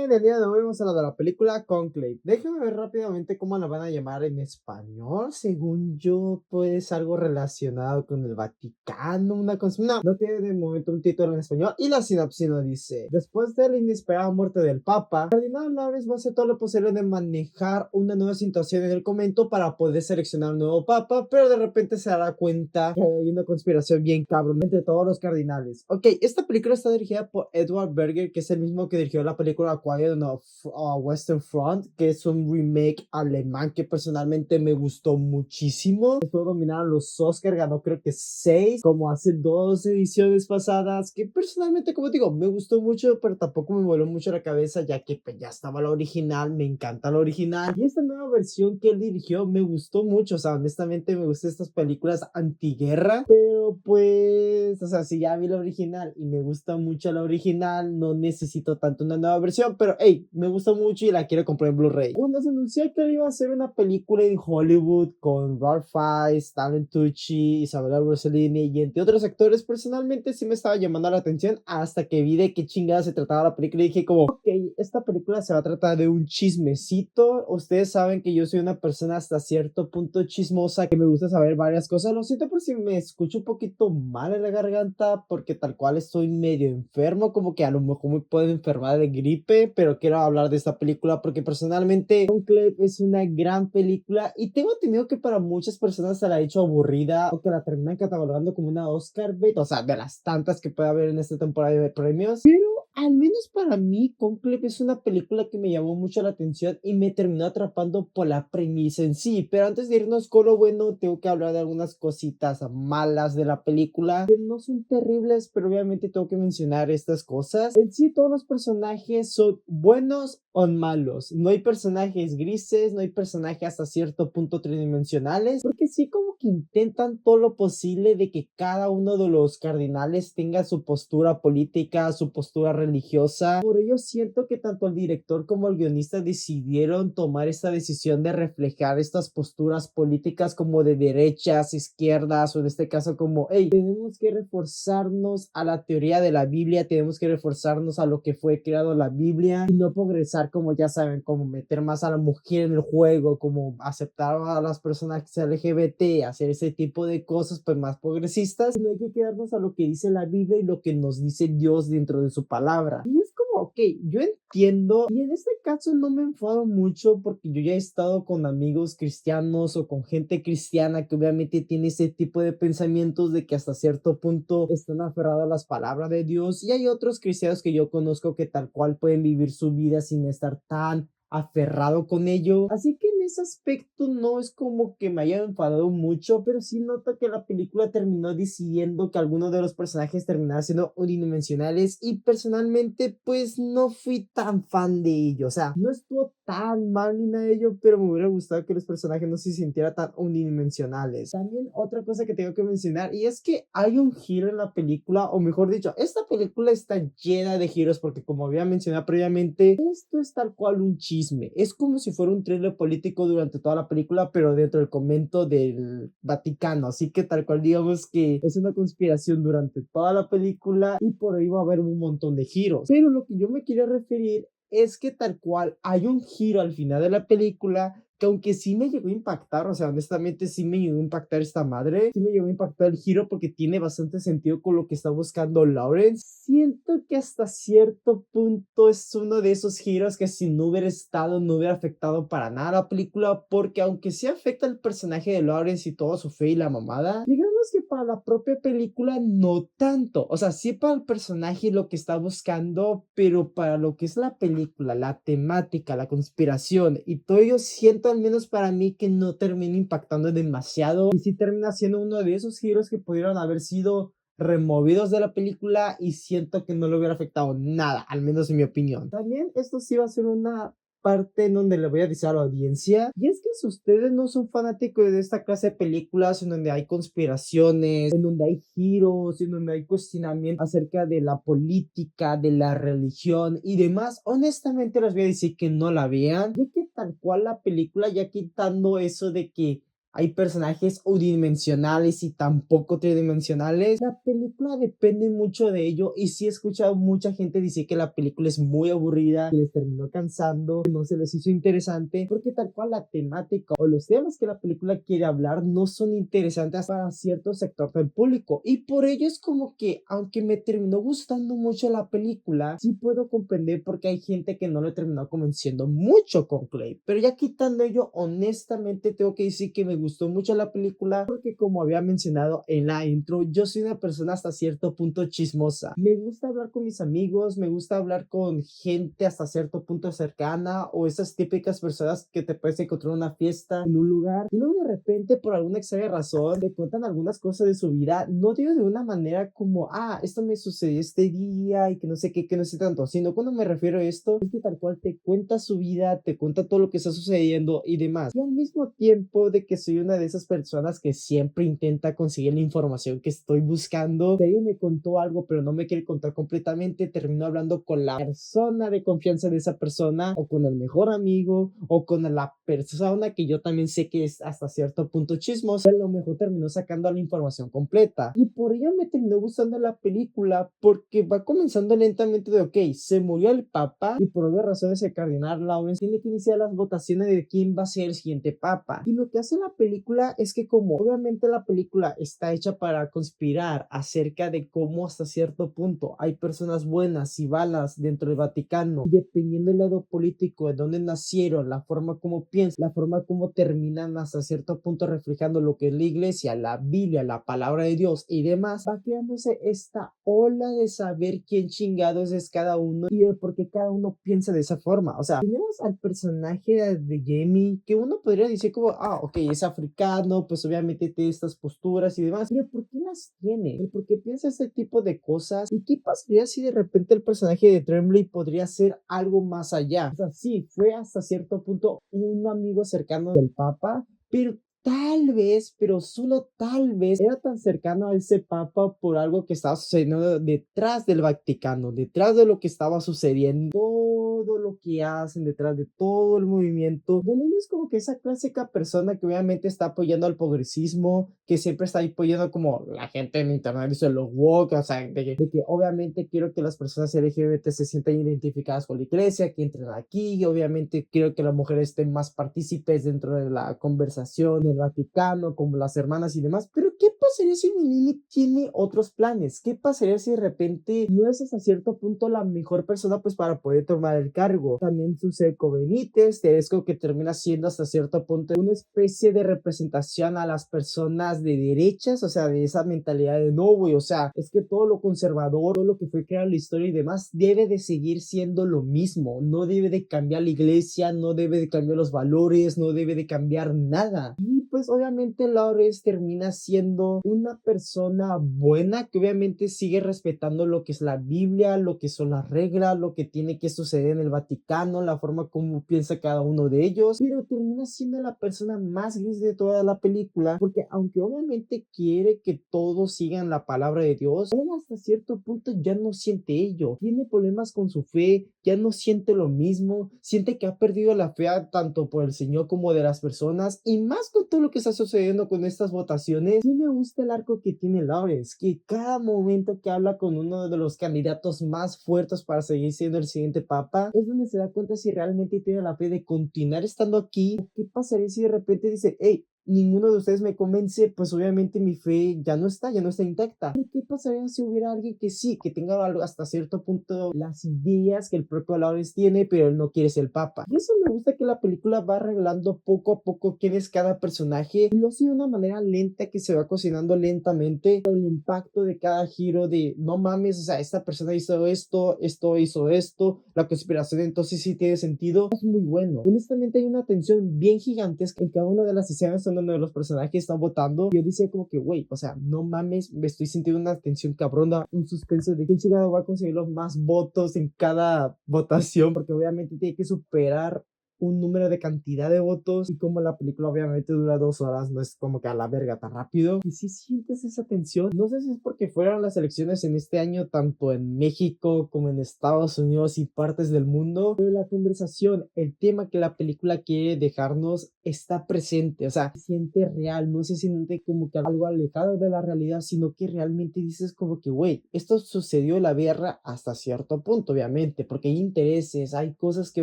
bien, el día de hoy vamos a hablar de la película Conclave. Déjame ver rápidamente cómo la van a llamar en español. Según yo, pues algo relacionado con el Vaticano, una cosa. No, no tiene de momento un título en español. Y la sinopsis nos dice: después de la inesperada muerte del Papa, Cardinal Lawrence va a hacer todo lo posible de manejar una nueva situación en el convento para poder seleccionar un nuevo Papa, pero de repente se dará cuenta que hay una conspiración bien cabrón entre todos los cardinales. Ok, esta película está dirigida por Edward Berger, que es el mismo que dirigió la película Quiet on a Western Front, que es un remake alemán que personalmente me gustó muchísimo. Estuvo nominado a los Oscar, ganó creo que 6, como hace 2 ediciones pasadas, que personalmente, como digo, me gustó mucho, pero tampoco me voló mucho la cabeza, ya que pues, ya estaba la original, me encanta la original. Y esta nueva versión que él dirigió me gustó mucho, o sea, honestamente me gustan estas películas antiguerra, pero pues, o sea, si ya vi la original y me gusta mucho la original, no necesito tanto una nueva versión, pero hey, me gusta mucho y la quiero comprar en Blu-ray. Cuando se anunció que iba a hacer una película en Hollywood con Ralph Fiennes, Stanley Tucci, Isabella Rossellini y entre otros actores, personalmente sí me estaba llamando la atención hasta que vi de qué chingada se trataba la película y dije como, ok, esta película se va a tratar de un chismecito. Ustedes saben que yo soy una persona hasta cierto punto chismosa, que me gusta saber varias cosas. Lo siento por si me escucho un poquito mal en la garganta, porque tal cual estoy medio enfermo, como que a lo mejor me puedo enfermar de gripe, pero quiero hablar de esta película porque personalmente Conclave es una gran película y tengo entendido que para muchas personas se la ha hecho aburrida o que la terminan catalogando como una Oscar bait, o sea, de las tantas que puede haber en esta temporada de premios. Pero al menos para mí, Conclave es una película que me llamó mucho la atención y me terminó atrapando por la premisa en sí. Pero antes de irnos con lo bueno, tengo que hablar de algunas cositas malas de la película, que no son terribles, pero obviamente tengo que mencionar estas cosas. En sí, todos los personajes son buenos o malos. No hay personajes grises, no hay personajes hasta cierto punto tridimensionales, porque sí como que intentan todo lo posible de que cada uno de los cardinales tenga su postura política, su postura religiosa. Por ello siento que tanto el director como el guionista decidieron tomar esta decisión de reflejar estas posturas políticas como de derechas, izquierdas, o en este caso como, hey, tenemos que reforzarnos a la teoría de la Biblia, tenemos que reforzarnos a lo que fue creado la Biblia y no progresar, como ya saben, como meter más a la mujer en el juego, como aceptar a las personas LGBT, hacer ese tipo de cosas pues más progresistas. No hay que quedarnos a lo que dice la Biblia y lo que nos dice Dios dentro de su palabra. Y es como, ok, yo entiendo y en este caso no me enfado mucho porque yo ya he estado con amigos cristianos o con gente cristiana que obviamente tiene ese tipo de pensamientos de que hasta cierto punto están aferrados a las palabras de Dios, y hay otros cristianos que yo conozco que tal cual pueden vivir su vida sin estar tan aferrado con ello. Así que en ese aspecto no es como que me haya enfadado mucho, pero sí noto que la película terminó decidiendo que algunos de los personajes terminaran siendo unidimensionales y personalmente pues no fui tan fan de ello. O sea, no estuvo tan mal ni nada de ello, pero me hubiera gustado que los personajes no se sintieran tan unidimensionales. También otra cosa que tengo que mencionar y es que hay un giro en la película, o mejor dicho, esta película está llena de giros porque como había mencionado previamente, esto es tal cual un chisme. Es como si fuera un thriller político durante toda la película, pero dentro del convento del Vaticano. Así que tal cual digamos que es una conspiración durante toda la película y por ahí va a haber un montón de giros. Pero lo que yo me quiero referir es que tal cual hay un giro al final de la película que aunque sí me llegó a impactar, o sea, honestamente sí me llegó a impactar esta madre, sí me llegó a impactar el giro porque tiene bastante sentido con lo que está buscando Lawrence. Siento que hasta cierto punto es uno de esos giros que si no hubiera estado, no hubiera afectado para nada la película, porque aunque sí afecta el personaje de Lawrence y toda su fe y la mamada, digamos que para la propia película no tanto, o sea, sí para el personaje y lo que está buscando, pero para lo que es la película, la temática, la conspiración y todo ello, siento al menos para mí que no termina impactando demasiado y sí termina siendo uno de esos giros que pudieron haber sido removidos de la película y siento que no le hubiera afectado nada, al menos en mi opinión. También esto sí va a ser una parte en donde le voy a decir a la audiencia, y es que si ustedes no son fanáticos de esta clase de películas en donde hay conspiraciones, en donde hay giros, en donde hay cuestionamiento acerca de la política, de la religión y demás, honestamente les voy a decir que no la vean, ya que tal cual la película, ya quitando eso de que hay personajes unidimensionales y tampoco tridimensionales. La película depende mucho de ello y sí he escuchado mucha gente decir que la película es muy aburrida, que les terminó cansando, que no se les hizo interesante, porque tal cual la temática o los temas que la película quiere hablar no son interesantes para cierto sector del público. Y por ello es como que, aunque me terminó gustando mucho la película, sí puedo comprender porque hay gente que no le terminó convenciendo mucho con Clay. Pero ya quitando ello, honestamente tengo que decir que me gustó mucho la película porque, como había mencionado en la intro, yo soy una persona hasta cierto punto chismosa. Me gusta hablar con mis amigos, me gusta hablar con gente hasta cierto punto cercana, o esas típicas personas que te puedes encontrar en una fiesta, en un lugar, y luego de repente por alguna extraña razón te cuentan algunas cosas de su vida. No digo de una manera como, esto me sucedió este día y que no sé qué, que no sé tanto, sino cuando me refiero a esto es que tal cual te cuenta su vida, te cuenta todo lo que está sucediendo y demás. Y al mismo tiempo de que soy una de esas personas que siempre intenta conseguir la información que estoy buscando, si alguien me contó algo pero no me quiere contar completamente, termino hablando con la persona de confianza de esa persona, o con el mejor amigo, o con la persona que yo también sé que es hasta cierto punto chismosa. A lo mejor terminó sacando la información completa, y por ello me terminó gustando la película, porque va comenzando lentamente de, ok, se murió el papa y por obvias razones el cardenal Lawrence tiene que iniciar las votaciones de quién va a ser el siguiente papa. Y lo que hace la película es que, como obviamente la película está hecha para conspirar acerca de cómo hasta cierto punto hay personas buenas y malas dentro del Vaticano, y dependiendo del lado político, de dónde nacieron, la forma como piensan, la forma como terminan hasta cierto punto reflejando lo que es la iglesia, la Biblia, la palabra de Dios y demás, va creándose esta ola de saber quién chingados es cada uno y de por qué cada uno piensa de esa forma. O sea, tenemos al personaje de Jamie, que uno podría decir como, ok, es africano, pues obviamente tiene estas posturas y demás, pero ¿por qué las tiene? ¿Por qué piensa este tipo de cosas? ¿Y qué pasaría si de repente el personaje de Tremblay podría ser algo más allá? O sea, sí, fue hasta cierto punto un amigo cercano del Papa, pero tal vez, pero solo tal vez, era tan cercano a ese papa por algo que estaba sucediendo detrás del Vaticano, detrás de lo que estaba sucediendo, todo lo que hacen, detrás de todo el movimiento. Belén es como que esa clásica persona que obviamente está apoyando al progresismo, que siempre está apoyando, como la gente en internet dice, los woke, o sea, de que obviamente quiero que las personas LGBT se sientan identificadas con la iglesia, que entren aquí, y obviamente quiero que las mujeres estén más partícipes dentro de la conversación del Vaticano, como las hermanas y demás. Pero ¿qué pasaría si Lili tiene otros planes? ¿Qué pasaría si de repente no es hasta cierto punto la mejor persona pues para poder tomar el cargo? También sucede con Benítez, Tedesco, que termina siendo hasta cierto punto una especie de representación a las personas de derechas, o sea, de esa mentalidad de no, güey, o sea, es que todo lo conservador, todo lo que fue creado en la historia y demás, debe de seguir siendo lo mismo, no debe de cambiar la iglesia, no debe de cambiar los valores, no debe de cambiar nada. Y pues obviamente Lawrence termina siendo una persona buena que obviamente sigue respetando lo que es la Biblia, lo que son las reglas, lo que tiene que suceder en el Vaticano, la forma como piensa cada uno de ellos, pero termina siendo la persona más gris de toda la película, porque aunque obviamente quiere que todos sigan la palabra de Dios, él hasta cierto punto ya no siente ello, tiene problemas con su fe, ya no siente lo mismo, siente que ha perdido la fe tanto por el Señor como de las personas, y más con todo lo que está sucediendo con estas votaciones. Sí me gusta el arco que tiene Lawrence, que cada momento que habla con uno de los candidatos más fuertes para seguir siendo el siguiente papa, es donde se da cuenta si realmente tiene la fe de continuar estando aquí, o qué pasaría si de repente dice, hey, ninguno de ustedes me convence, pues obviamente mi fe ya no está intacta. Pero ¿qué pasaría si hubiera alguien que sí, que tenga algo hasta cierto punto las ideas que el propio Lawrence tiene, pero él no quiere ser el papa? Y eso me gusta, que la película va revelando poco a poco quién es cada personaje, y lo hace de una manera lenta, que se va cocinando lentamente el impacto de cada giro de, no mames, o sea, esta persona hizo esto, esto hizo esto, la conspiración entonces sí tiene sentido. Es muy bueno. Honestamente hay una tensión bien gigantesca en cada una de las escenas donde los personajes están votando. Yo decía como que, güey, o sea, no mames, me estoy sintiendo una tensión cabrona, un suspenso de quién chingado va a conseguir los más votos en cada votación, porque obviamente tiene que superar un número de cantidad de votos y como la película obviamente dura 2 horas, no es como que a la verga tan rápido. Y si sientes esa tensión, no sé si es porque fueron las elecciones en este año tanto en México como en Estados Unidos y partes del mundo, pero la conversación, el tema que la película quiere dejarnos está presente, o sea, se siente real, no se siente como que algo alejado de la realidad, sino que realmente dices como que, güey, esto sucedió en la guerra hasta cierto punto, obviamente, porque hay intereses, hay cosas que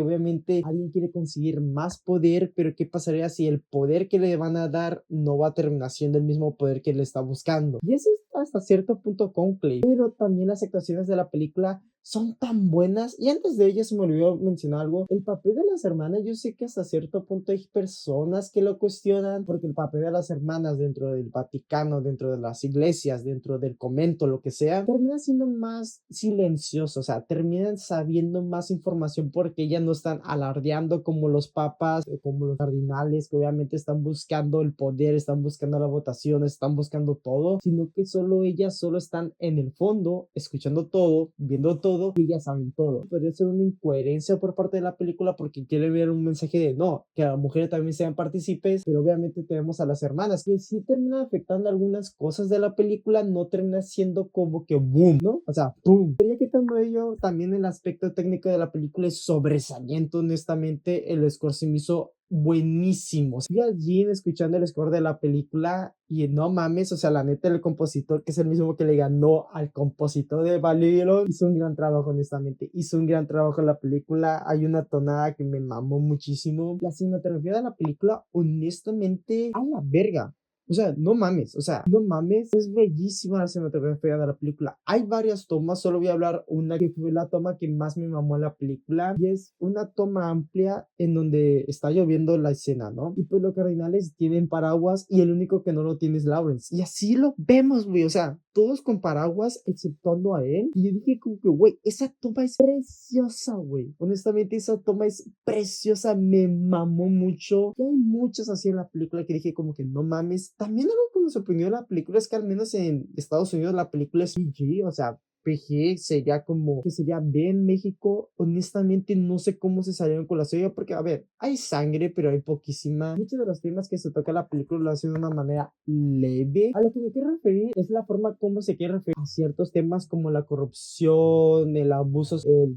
obviamente alguien quiere conseguir más poder, pero ¿qué pasaría si el poder que le van a dar no va a terminar siendo el mismo poder que le está buscando? Y eso es hasta cierto punto Conclave, pero también las actuaciones de la película son tan buenas. Y antes de ellas se me olvidó mencionar algo, el papel de las hermanas, yo sé que hasta cierto punto hay personas que lo cuestionan, porque el papel de las hermanas dentro del Vaticano, dentro de las iglesias, dentro del convento, lo que sea, termina siendo más silencioso, o sea, terminan sabiendo más información porque ellas no están alardeando como los papas, como los cardinales, que obviamente están buscando el poder, están buscando la votación, están buscando todo, sino que solo ellas solo están en el fondo, escuchando todo, viendo todo, y ellas saben todo. Podría ser una incoherencia por parte de la película porque quiere ver un mensaje de no, que las mujeres también sean partícipes, pero obviamente tenemos a las hermanas, que sí terminan afectando algunas cosas de la película, no termina siendo como que boom, ¿no? O sea, boom. Pero ya quitando ello, también el aspecto técnico de la película es sobresaliente, honestamente, el score se me hizo buenísimo. Fui allí escuchando el score de la película y no mames, o sea, la neta, el compositor, que es el mismo que le ganó al compositor de Babylon, hizo un gran trabajo, honestamente. Hizo un gran trabajo en la película. Hay una tonada que me mamó muchísimo. La cinematografía de la película, honestamente, a la verga. O sea, no mames, o sea, no mames, es bellísima la cinematografía de la película. Hay varias tomas, solo voy a hablar una que fue la toma que más me mamó en la película y es una toma amplia en donde está lloviendo la escena, ¿no? Y pues los cardinales tienen paraguas y el único que no lo tiene es Lawrence. Y así lo vemos, güey, o sea, todos con paraguas exceptuando a él. Y yo dije como que, güey, esa toma es preciosa, güey. Honestamente, esa toma es preciosa, me mamó mucho. Y hay muchas así en la película que dije como que no mames. También algo que me sorprendió de la película es que al menos en Estados Unidos la película es PG, o sea, PG sería como que sería B en México. Honestamente, no sé cómo se salieron con la suya, porque, a ver, hay sangre, pero hay poquísima. Muchos de los temas que se toca en la película lo hacen de una manera leve. A lo que me quiero referir es la forma como se quiere referir a ciertos temas como la corrupción, el abuso,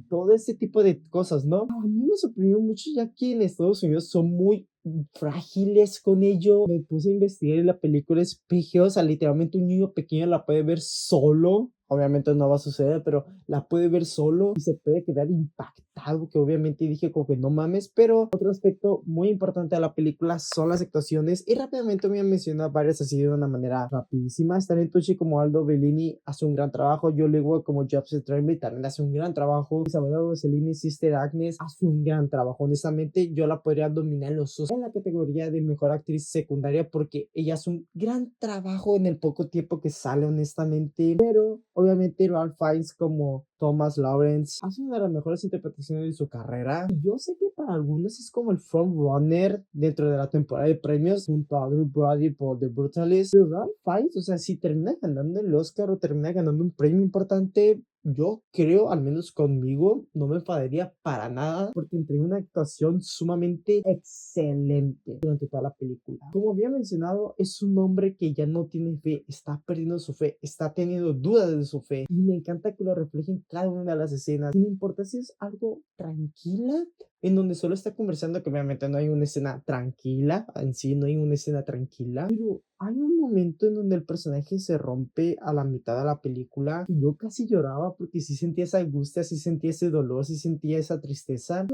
todo ese tipo de cosas, ¿no? A mí me sorprendió mucho ya que en Estados Unidos son muy frágiles con ello. Me puse a investigar y la película es PG, o sea, literalmente un niño pequeño la puede ver solo. Obviamente no va a suceder, pero la puede ver solo y se puede quedar impactado, que obviamente dije como que no mames, pero otro aspecto muy importante de la película son las actuaciones y rápidamente voy a mencionar varias así de una manera rapidísima. Stanley Tucci como Aldo Bellini hace un gran trabajo, Joe Lewis como Joseph Tremblay también hace un gran trabajo, Isabella Rossellini, Sister Agnes hace un gran trabajo. Honestamente yo la podría dominar en los en la categoría de mejor actriz secundaria porque ella hace un gran trabajo en el poco tiempo que sale, honestamente, pero obviamente Ralph Fiennes como Thomas Lawrence hace una de las mejores interpretaciones de su carrera. Y yo sé que para algunos es como el frontrunner dentro de la temporada de premios junto a Drew Brody por The Brutalist. Pero Ralph Fiennes, o sea, si termina ganando el Oscar o termina ganando un premio importante, yo creo, al menos conmigo, no me enfadaría para nada porque entregó una actuación sumamente excelente durante toda la película. Como había mencionado, es un hombre que ya no tiene fe, está perdiendo su fe, está teniendo dudas de su fe y me encanta que lo refleje en cada una de las escenas. No importa si es algo tranquila, en donde solo está conversando, que obviamente no hay una escena tranquila, en sí no hay una escena tranquila, pero hay un momento en donde el personaje se rompe a la mitad de la película y yo casi lloraba porque sí sentía esa angustia, sí sentía ese dolor, sí sentía esa tristeza.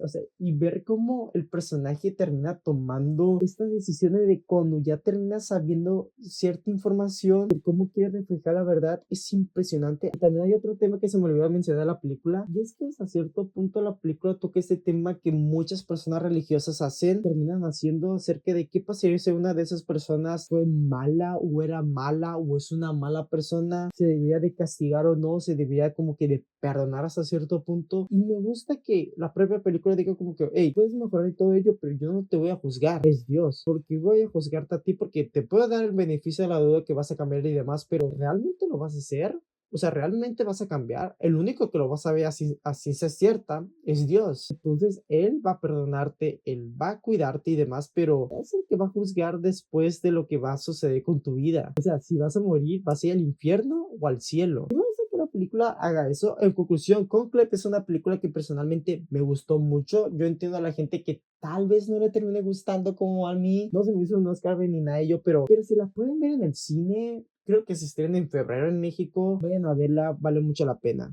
O sea, y ver cómo el personaje termina tomando estas decisiones de cuando ya termina sabiendo cierta información de cómo quiere reflejar la verdad es impresionante. Y también hay otro tema que se me olvidó mencionar de la película y es que hasta cierto punto la película toca este tema que muchas personas religiosas hacen, terminan haciendo acerca de qué pasaría si una de esas personas fue mala o era mala o es una mala persona, se debería de castigar o no, se debería como que de perdonar hasta cierto punto. Y me gusta que la propia película diga como que, hey, puedes mejorar y todo ello, pero yo no te voy a juzgar, es Dios, porque voy a juzgarte a ti porque te puedo dar el beneficio de la duda que vas a cambiar y demás, pero ¿realmente lo vas a hacer? O sea, ¿realmente vas a cambiar? El único que lo vas a ver a ciencia cierta es Dios. Entonces, Él va a perdonarte, Él va a cuidarte y demás, pero es el que va a juzgar después de lo que va a suceder con tu vida. O sea, si vas a morir, vas a ir al infierno o al cielo. Y me gusta que la película haga eso. En conclusión, Conclave es una película que personalmente me gustó mucho. Yo entiendo a la gente que tal vez no le termine gustando como a mí. No se me hizo un Oscar ni nada de ello, pero si la pueden ver en el cine, creo que se estrena en febrero en México. Vayan a verla, vale mucho la pena.